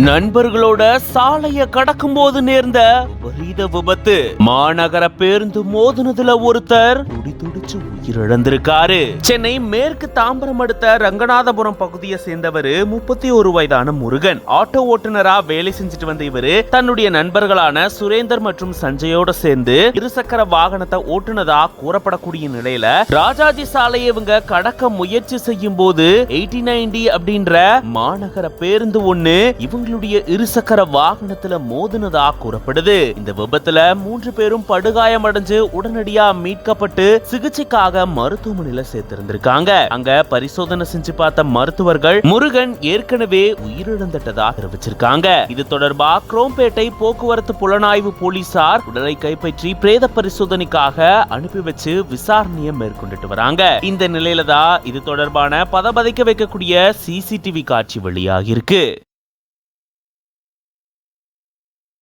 நண்பர்களோட சாலைய கடக்கும் போது நேர்ந்த விபரீத விபத்து. மாநகர பேருந்து மோதுனதுல ஒருத்தர் துடிச்சு உயிரிழந்திருக்காரு. சென்னை மேற்கு தாம்பரம் அடுத்த ரங்கநாதபுரம் பகுதியை சேர்ந்தவர் 31 வயதான முருகன். ஆட்டோ ஓட்டுநரா வேலை செஞ்சுட்டு வந்த இவரு தன்னுடைய நண்பர்களான சுரேந்தர் மற்றும் சஞ்சயோட சேர்ந்து இருசக்கர வாகனத்தை ஓட்டுனதா கூறப்படக்கூடிய நிலையில ராஜாஜி சாலையை இவங்க கடக்க முயற்சி செய்யும் போது 8090 அப்படின்ற மாநகர பேருந்து ஒண்ணு இவங்களுடைய இருசக்கர வாகனத்துல மோதினதா கூறப்படுது. இந்த விபத்துல 3 பேரும் படுகாயம் அடைஞ்சு உடனடியா மீட்கப்பட்டு சிகிச்சைக்காக மருத்துவமனையில சேர்த்திருந்திருக்காங்க. அங்க பரிசோதனை செஞ்சு பார்த்த மருத்துவர்கள் முருகன் ஏற்கனவே உயிரிழந்துட்டதா தெரிவிச்சிருக்காங்க. இது தொடர்பா குரோம்பேட்டை போக்குவரத்து புலனாய்வு போலீசார் உடலை கைப்பற்றி பிரேத பரிசோதனைக்காக அனுப்பி வச்சு விசாரணையை மேற்கொண்டுட்டு வராங்க. இந்த நிலையில தான் இது தொடர்பான பதபதைக்க வைக்கக்கூடிய சிசிடிவி காட்சி வெளியாகி இருக்கு.